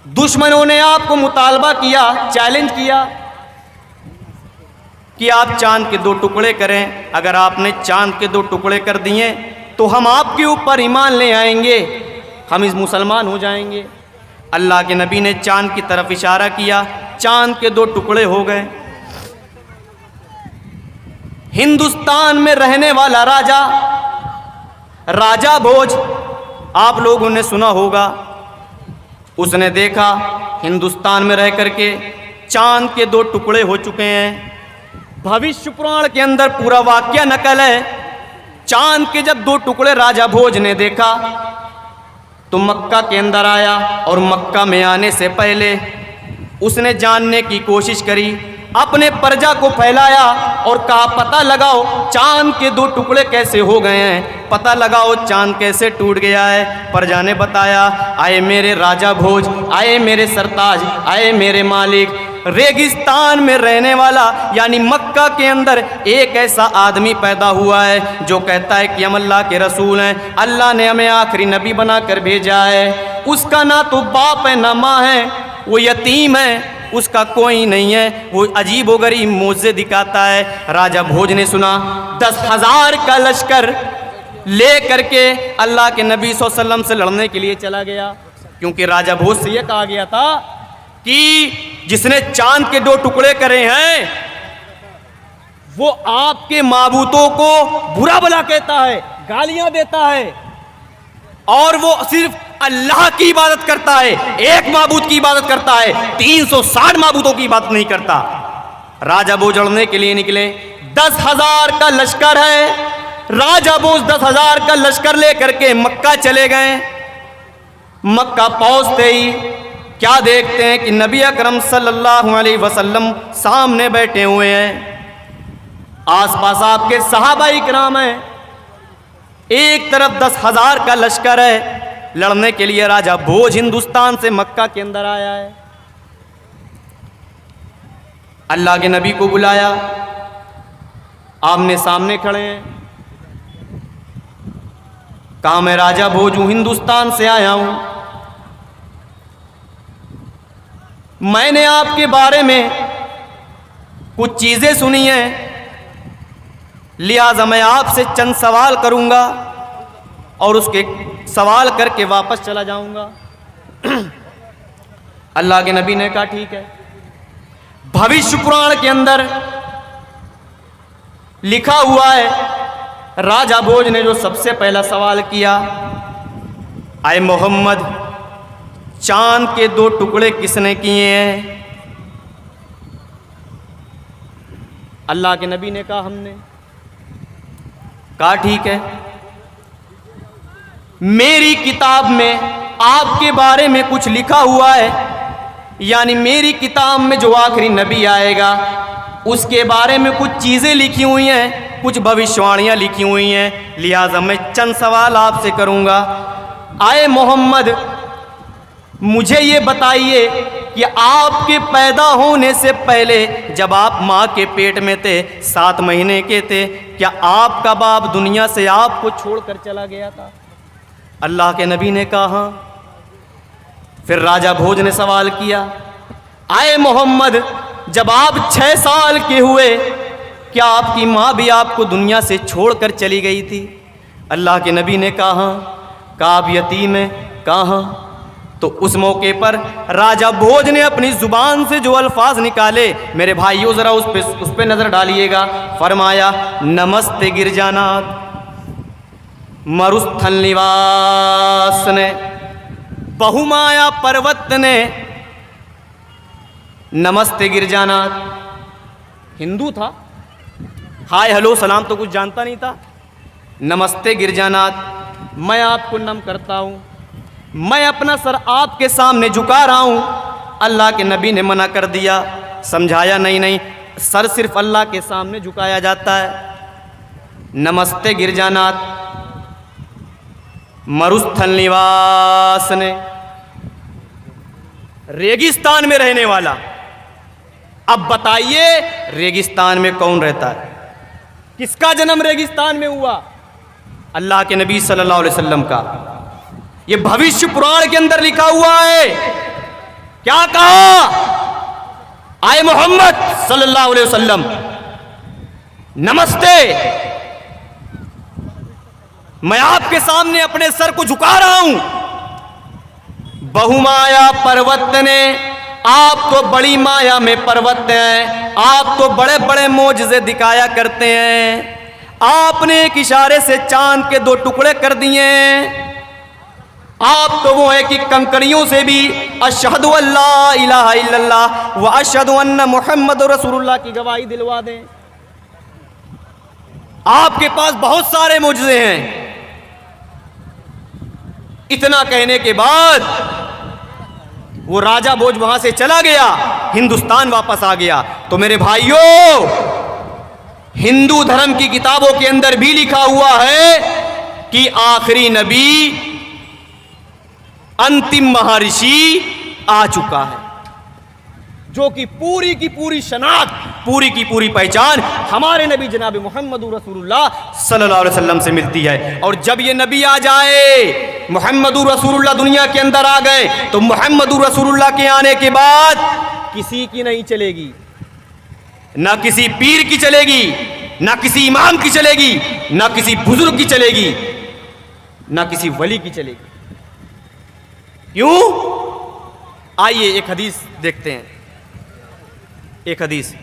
दुश्मनों ने आपको मुतालबा किया, चैलेंज किया कि आप चांद के 2 टुकड़े करें। अगर आपने चांद के 2 टुकड़े कर दिए तो हम आपके ऊपर ईमान ले आएंगे, हम इस मुसलमान हो जाएंगे। अल्लाह के नबी ने चांद की तरफ इशारा किया, चांद के 2 टुकड़े हो गए। हिंदुस्तान में रहने वाला राजा भोज, आप लोगों ने सुना होगा, उसने देखा हिंदुस्तान में रह करके चांद के 2 टुकड़े हो चुके हैं। भविष्य पुराण के अंदर पूरा वाक्य नकल है। चांद के जब 2 टुकड़े राजा भोज ने देखा तो मक्का के अंदर आया और मक्का में आने से पहले उसने जानने की कोशिश करी, अपने प्रजा को फैलाया और कहा पता लगाओ चांद के 2 टुकड़े कैसे हो गए हैं, पता लगाओ चांद कैसे टूट गया है। प्रजा ने बताया, आए मेरे राजा भोज, आए मेरे सरताज, आए मेरे मालिक, रेगिस्तान में रहने वाला यानी मक्का के अंदर एक ऐसा आदमी पैदा हुआ है जो कहता है कि हम अल्लाह के रसूल हैं, अल्लाह ने हमें आखिरी नबी बनाकर भेजा है। उसका ना तो बाप है ना माँ है, वो यतीम है, उसका कोई नहीं है, वो अजीब व गरीब मोज़े दिखाता है। राजा भोज ने सुना, 10,000 का लश्कर ले करके अल्लाह के नबी सल्लल्लाहु अलैहि वसल्लम से लड़ने के लिए चला गया, क्योंकि राजा भोज से यह कहा गया था कि जिसने चांद के 2 टुकड़े करे हैं वो आपके माबूतों को बुरा भला कहता है, गालियां देता है, और वो सिर्फ अल्लाह की इबादत करता है, एक माबूद की इबादत करता है, 360 माबूदों की इबादत नहीं करता। राजा भोज लड़ने के लिए निकले, 10,000 का लश्कर है। राजा भोज 10,000 का लश्कर लेकर के मक्का चले गए। मक्का पहुंचते ही क्या देखते हैं कि नबी अकरम सल्लल्लाहु अलैहि वसल्लम सामने बैठे हुए हैं, आसपास आपके सहाबाई किराम हैं, एक तरफ 10,000 का लश्कर है लड़ने के लिए। राजा भोज हिंदुस्तान से मक्का के अंदर आया है, अल्लाह के नबी को बुलाया, आमने सामने खड़े हैं। कहा मैं राजा भोज हूं, हिंदुस्तान से आया हूं, मैंने आपके बारे में कुछ चीजें सुनी हैं, लिहाजा मैं आपसे चंद सवाल करूंगा और उसके सवाल करके वापस चला जाऊंगा। अल्लाह के नबी ने कहा ठीक है। भविष्य पुराण के अंदर लिखा हुआ है, राजा भोज ने जो सबसे पहला सवाल किया, आए मोहम्मद चांद के 2 टुकड़े किसने किए हैं? अल्लाह के नबी ने कहा हमने। कहा ठीक है, मेरी किताब में आपके बारे में कुछ लिखा हुआ है, यानी मेरी किताब में जो आखिरी नबी आएगा उसके बारे में कुछ चीज़ें लिखी हुई हैं, कुछ भविष्यवाणियाँ लिखी हुई हैं, लिहाजा मैं चंद सवाल आपसे करूँगा। आए मोहम्मद मुझे ये बताइए कि आपके पैदा होने से पहले जब आप माँ के पेट में थे, 7 महीने के थे, क्या आपका बाप दुनिया से आपको छोड़कर चला गया था? अल्लाह के नबी ने कहा हाँ। फिर राजा भोज ने सवाल किया, आए मोहम्मद जब आप 6 साल के हुए क्या आपकी माँ भी आपको दुनिया से छोड़कर चली गई थी? अल्लाह के नबी ने कहा हाँ। कहा आप यतीम है? कहा हाँ। तो उस मौके पर राजा भोज ने अपनी जुबान से जो अल्फाज निकाले, मेरे भाइयों ज़रा उस पे नज़र डालिएगा। फरमाया नमस्ते गिरजानाथ मरुस्थल निवास ने, बहुमाया पर्वत ने, नमस्ते गिरजानाथ। हिंदू था, हाय हेलो सलाम तो कुछ जानता नहीं था। नमस्ते गिरजानाथ, मैं आपको नम करता हूँ, मैं अपना सर आपके सामने झुका रहा हूँ। अल्लाह के नबी ने मना कर दिया, समझाया नहीं नहीं, सर सिर्फ अल्लाह के सामने झुकाया जाता है। नमस्ते गिरजानाथ मरुस्थल निवास ने, रेगिस्तान में रहने वाला। अब बताइए रेगिस्तान में कौन रहता है? किसका जन्म रेगिस्तान में हुआ? अल्लाह के नबी सल्लल्लाहु अलैहि वसल्लम का। ये भविष्य पुराण के अंदर लिखा हुआ है। क्या कहा? आए मोहम्मद सल्लल्लाहु अलैहि वसल्लम, नमस्ते, मैं आपके सामने अपने सर को झुका रहा हूं। बहुमाया पर्वत ने, आप तो बड़ी माया में पर्वत हैं, आप तो बड़े बड़े मोजज़े दिखाया करते हैं, आपने एक इशारे से चांद के 2 टुकड़े कर दिए। आप तो वो है कि कंकड़ियों से भी अशहदु अल्ला इलाहा इल्लल्लाह व अशहदु अन्ना मुहम्मद रसूलुल्लाह की गवाही दिलवा दें। आपके पास बहुत सारे मुजज़े हैं। इतना कहने के बाद वो राजा भोज वहां से चला गया, हिंदुस्तान वापस आ गया। तो मेरे भाइयों, हिंदू धर्म की किताबों के अंदर भी लिखा हुआ है कि आखिरी नबी, अंतिम महर्षि आ चुका है, जो कि पूरी की पूरी शनाख्त, पूरी की पूरी पहचान हमारे नबी जनाब मोहम्मद रसूलुल्लाह सल्लल्लाहु अलैहि वसल्लम से मिलती है। और जब ये नबी आ जाए, मोहम्मद रसूलुल्लाह दुनिया के अंदर आ गए, तो मोहम्मद रसूलुल्लाह के आने के बाद किसी की नहीं चलेगी, ना किसी पीर की चलेगी, ना किसी इमाम की चलेगी, ना किसी बुजुर्ग की चलेगी, ना किसी वली की चलेगी। क्यों? आइए एक हदीस देखते हैं। एक हदीस,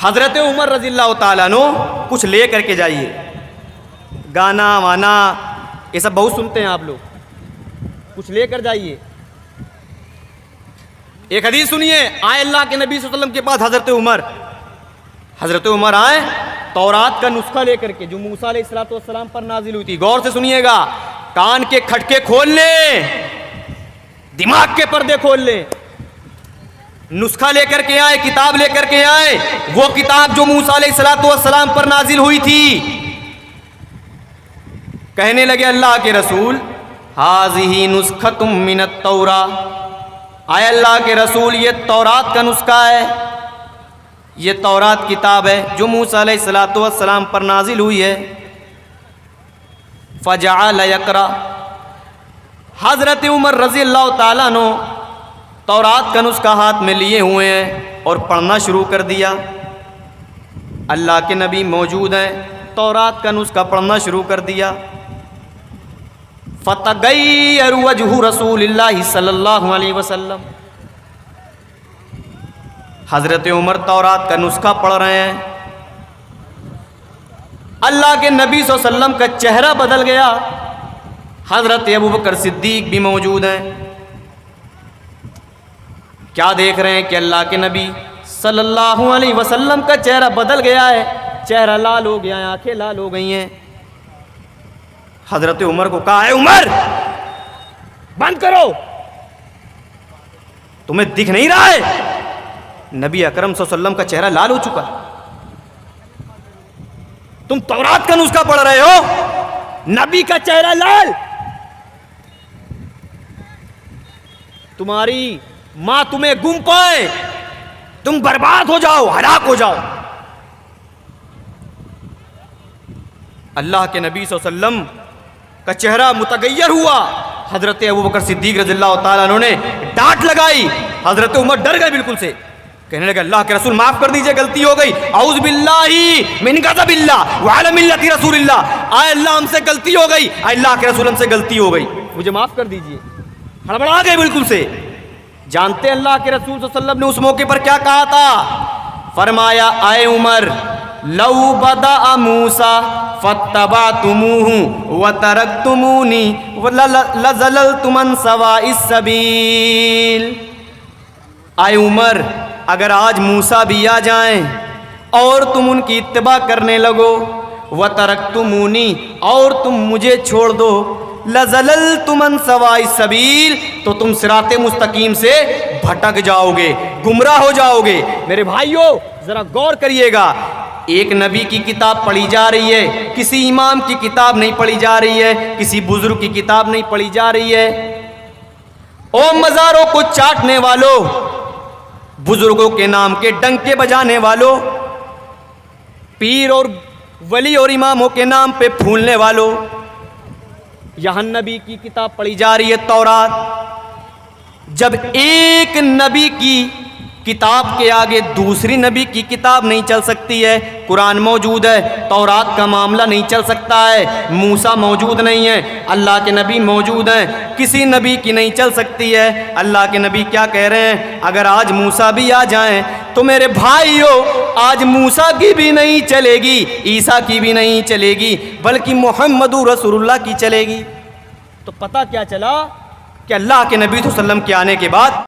हजरत उमर रज़ियल्लाहु ताला अन्हु कुछ ले करके जाइए, गाना वाना ये सब बहुत सुनते हैं आप लोग, कुछ लेकर जाइए। एक हदीस सुनिए, आए अल्लाह के नबी सल्लल्लाहु अलैहि वसल्लम के पास हजरत उमर आए तौरात का नुस्खा लेकर के, जो मूसा अलैहिस्सलाम पर नाजिल हुई थी। गौर से सुनिएगा, कान के खटके खोल ले, दिमाग के पर्दे खोल ले। नुस्खा लेकर के आए, किताब लेकर के आए, वो किताब जो मूसा अलैहिस्सलाम पर नाजिल हुई थी। कहने लगे अल्लाह के रसूल, हाज़िही नुस्खतुम मिनत तौरा, आए अल्लाह के रसूल, ये तौरात का नुस्खा है, ये तौरात किताब है जो मूसा अलैहिस्सलाम पर नाजिल हुई है। फजअल यक़रा, हज़रत उमर रज़ियल्लाहु ताला अन्हु तौरात का नुस्खा हाथ में लिए हुए हैं और पढ़ना शुरू कर दिया। अल्लाह के नबी मौजूद हैं, तौरात का नुस्खा पढ़ना शुरू कर दिया। फतगय्यर वजहु रसूलिल्लाहि सल्लल्लाहु अलैहि वसल्लम, हज़रत उमर तौरात का नुस्खा पढ़ रहे हैं, अल्लाह के नबी सल्लल्लाहु अलैहि वसल्लम का चेहरा बदल गया। हज़रत अबू बकर सिद्दीक भी मौजूद हैं। क्या देख रहे हैं कि अल्लाह के नबी सल्लल्लाहु अलैहि वसल्लम का चेहरा बदल गया है, चेहरा लाल हो गया है, आंखें लाल हो गई हैं। हज़रत उमर को कहा है, उमर बंद करो, तुम्हें दिख नहीं रहा है नबी अकरम सल्लल्लाहु अलैहि वसल्लम का चेहरा लाल हो चुका, तुम तौरात का नुस्खा पढ़ रहे हो, नबी का चेहरा लाल, तुम्हारी मां तुम्हें गुम पाए, तुम बर्बाद हो जाओ, हलाक हो जाओ। अल्लाह के नबी सल्लल्लाहु अलैहि वसल्लम का चेहरा मुतगय्यर हुआ। हजरत अबू बकर सिद्दीक रज़ियल्लाहु ताला अन्हु ने डांट लगाई। हजरत उमर डर गए बिल्कुल से, कहने लगे अल्लाह के रसूल माफ कर दीजिए, गलती हो गई, औज़ु बिल्लाहि मिन गज़बिल्लाह व अला मिल्लति रसूलिल्लाह, आए अल्लाह हमसे गलती हो गई, अल्लाह के रसूल हमसे गलती हो गई, मुझे माफ कर दीजिए। हड़बड़ा गए बिल्कुल से। जानते अल्लाह के रसूल सल्लल्लाहु अलैहि वसल्लम ने उस मौके पर क्या कहा था? फरमाया, आए उमर, लौ बदा मूसा फत्तबातुमूहु व तरकतुमूनी व लज़ललतुम अन सवाइस सबील। आए उमर, अगर आज मूसा भी आ जाएं और तुम उनकी इत्तबा करने लगो, व तरकतुमूनी, और तुम मुझे छोड़ दो, लज़ललतुम अन सवाइस सबील, तो तुम सिराते मुस्तकीम से भटक जाओगे, गुमराह हो जाओगे। मेरे भाइयों जरा गौर करिएगा, एक नबी की किताब पढ़ी जा रही है, किसी इमाम की किताब नहीं पढ़ी जा रही है, किसी बुजुर्ग की किताब नहीं पढ़ी जा रही है। ओ मज़ारों को चाटने वालों, बुजुर्गों के नाम के डंके बजाने वालों, पीर और वली और इमामों के नाम पे फूलने वालों, यहाँ नबी की किताब पढ़ी जा रही है तौरात। जब एक नबी की किताब के आगे दूसरी नबी की किताब नहीं चल सकती है, कुरान मौजूद है, तौरात का मामला नहीं चल सकता है, मूसा मौजूद नहीं है, अल्लाह के नबी मौजूद हैं, किसी नबी की नहीं चल सकती है। अल्लाह के नबी क्या कह रहे हैं, अगर आज मूसा भी आ जाएं तो मेरे भाइयों आज मूसा की भी नहीं चलेगी, ईसा की भी नहीं चलेगी, बल्कि मुहम्मदुर रसूलुल्लाह की चलेगी। तो पता क्या चला कि अल्लाह के नबी सल्लल्लाहु अलैहि वसल्लम के आने के बाद